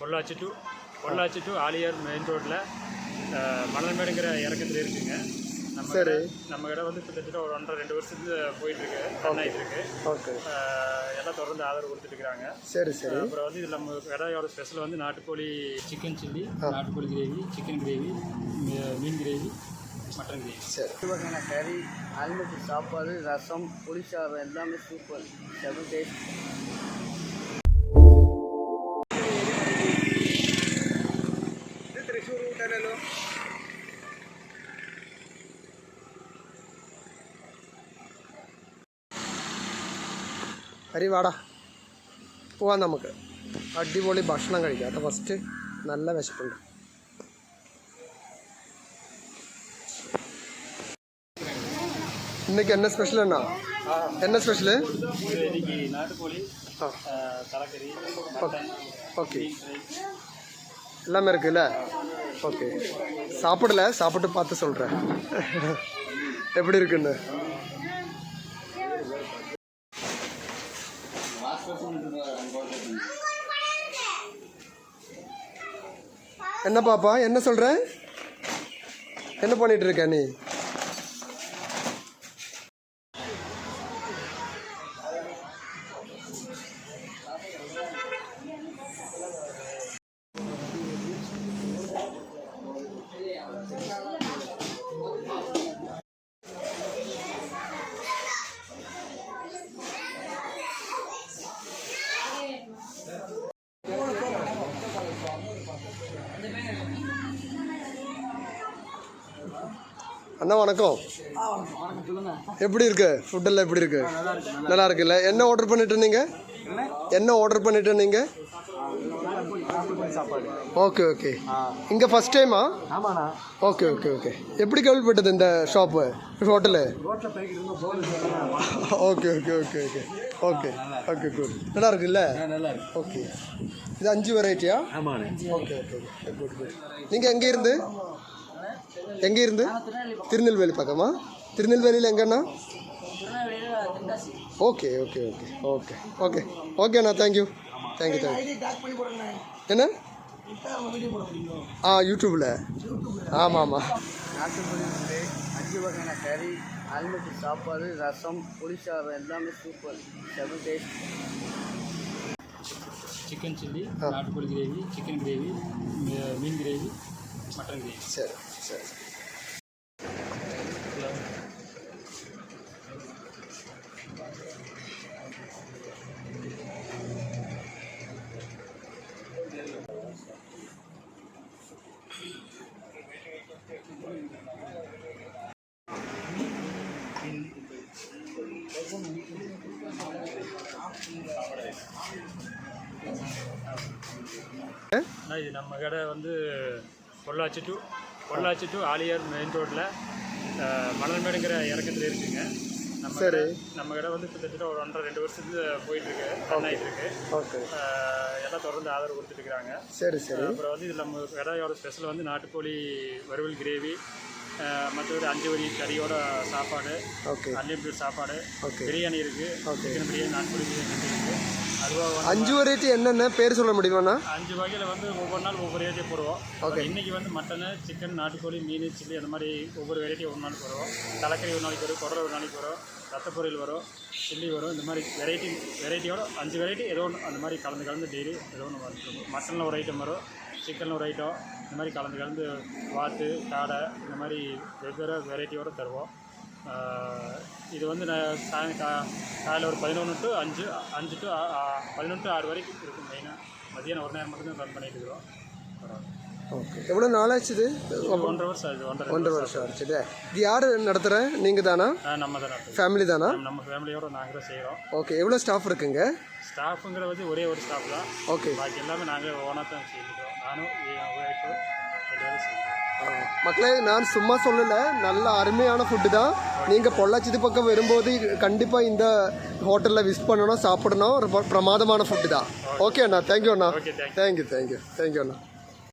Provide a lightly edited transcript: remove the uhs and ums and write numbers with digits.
Pollachi to Aliyar main ரோட்டில் மணல்மேடுங்கிற இறக்கத்தில் இருக்குங்க. நம்ம இடம் வந்து கிட்டத்தட்ட ஒரு 1.5-2 வருஷத்துக்கு போயிட்டுருக்கு, ரன் ஆகிட்டுருக்கு. எல்லாம் தொடர்ந்து ஆதரவு கொடுத்துட்டுருக்காங்க. அப்புறம் வந்து இதில் நம்ம கடையோட ஸ்பெஷல் வந்து நாட்டுக்கோழி சிக்கன் சில்லி, நாட்டுக்கோழி கிரேவி, சிக்கன் கிரேவி, மீன் கிரேவி, மட்டன் கிரேவி, வகையான கறி, அல்மட்டி சாப்பாடு, ரசம், புளிசாதம் எல்லாமே சூப்பர். 7 டேஸ்ட். തൃശ്ശൂർ കൂട്ടല്ലോ. ഹരി വാടാ പോവാം, നമുക്ക് അടിപൊളി ഭക്ഷണം കഴിക്കാം കേട്ടോ. ഫസ്റ്റ് നല്ല വിശപ്പുണ്ട്. இன்னைக்கு என்ன ஸ்பெஷல் அண்ணா? என்ன ஸ்பெஷலு? நாட்டுக்கோழி, தலைக்கறி, ஓகே எல்லாமே இருக்குல்ல? ஓகே, சாப்பிட்டு பார்த்து சொல்கிறேன் எப்படி இருக்குன்னு. என்ன பாப்பா, என்ன சொல்கிற? என்ன பண்ணிட்டு இருக்க நீ? அண்ணா வணக்கம். எப்படி இருக்கு ஃபுட்டெல்லாம்? எப்படி இருக்கு? நல்லா இருக்குல்ல? என்ன ஆர்டர் பண்ணிட்டு நீங்க? ஓகே இங்கே ஃபர்ஸ்ட் டைமா? ஓகே எப்படி கேள்விப்பட்டது இந்த ஷாப்பு, ஹோட்டலு? Okay good. நல்லா இருக்குல்ல? ஓகே, இது 5 வெரைட்டியா? Okay good. நீங்கள் எங்கே இருந்து? திருநெல்வேலி பக்கமா? திருநெல்வேலியில் எங்கண்ணா? ஓகேண்ணா, தேங்க்யூ. என்ன? யூடியூப்பில். ஆமாம். நாட்டுக்கோழி உண்டு, 5 வகையான கறி, அல்மட்டி சாப்பாடு, ரசம், புளிசாதம் எல்லாமே சூப்பர். 7 டேஸ்ட். சிக்கன் சில்லி, நாட்டுக்கோழி கிரேவி, சிக்கன் கிரேவி, மீன் கிரேவி, மட்டன் கிரேவி. சரி. இது நம்ம கடை வந்து பொள்ளாச்சி டு ஆலியார் மெயின் ரோட்டில் மணல்மேடுங்கிற இறக்கத்தில் இருக்குங்க. நம்ம கடை வந்து கிட்டத்தட்ட ஒரு 1.5-2 வருஷத்துக்கு போயிட்டுருக்கு, ரன் ஆகிட்டுருக்கு. எல்லாம் தொடர்ந்து ஆதரவு கொடுத்துட்டுருக்காங்க. அப்புறம் வந்து இதில் நம்ம கடையோட ஸ்பெஷல் வந்து நாட்டுக்கோழி வறுவல் கிரேவி, மற்றபடி 5 வரி கறியோட சாப்பாடு, அன்லிமிட்டட் சாப்பாடு, பிரியாணி இருக்குது, சிக்கன் பிரியாணி, நாட்டுக்கோழி பிரியாணி இருக்குது. அதுவாக 5 வெரைட்டி என்னென்ன பேர் சொல்ல முடியுமாண்ணா? 5 வகையில் வந்து ஒவ்வொரு நாள் ஒவ்வொரு வெரைட்டி போடுவோம். இன்றைக்கி வந்து மட்டனு, சிக்கன், நாட்டுக்கோழி, மீன், சில்லி அந்த மாதிரி ஒவ்வொரு வெரைட்டி ஒரு நாள் போடுவோம். தலைக்கறி ஒரு நாளைக்கு வரும், குடல் ஒரு நாளைக்கு வரும், ரத்தப்பொரியல் வரும், சில்லி வரும். இந்த மாதிரி வெரைட்டியோட 5 வெரைட்டி ஏதோ ஒன்று அந்த மாதிரி கலந்து டெய்லி ஏதோ ஒன்று வரும். மட்டனில் ஒரு ஐட்டம் வரும், சிக்கனில் ஒரு ஐட்டம், இந்த மாதிரி கலந்து வாத்து, காடை, இந்த மாதிரி வெவ்வேறு வெரைட்டியோடு தருவோம். இது வந்து காலையில் ஒரு 11 to 5, 5 to 11 to 6 வரைக்கும் இருக்கும். மெயினாக மதியானம் ஒரு நேரம் மட்டும்தான் ரன் பண்ணிட்டு இருக்கிறோம். ஓகே, எவ்வளோ நாளாச்சு இது? 1.5 வருஷம் ஆகுது. 1.5 வருஷம் ஆச்சு. இது யார் நடத்துகிறேன்? நீங்கள் தானா? நம்ம தான் நடத்துகிறோம். ஃபேமிலி தானா? நம்ம ஃபேமிலியோடு நாங்கள் தான் செய்கிறோம். ஓகே, எவ்வளோ ஸ்டாஃப் இருக்குங்க? ஸ்டாஃபுங்கிறது வந்து ஒரே ஒரு ஸ்டாஃப் தான். ஓகே, பாக்கி எல்லாமே நாங்கள் ஓனாக தான் செய்கிறோம். நானும் என் ஒய்ஃபு 2 பேரும் செய்கிறோம். மக்களே, நான் சும்மா சொல்லலை, நல்ல அருமையான ஃபுட்டு தான். நீங்கள் பொள்ளாச்சி பக்கம் வரும்போது கண்டிப்பாக இந்த ஹோட்டலில் விசிட் பண்ணணும், சாப்பிடணும். பிரமாதமான ஃபுட்டு தான். ஓகே அண்ணா, தேங்க்யூ அண்ணா. தேங்க்யூ அண்ணா.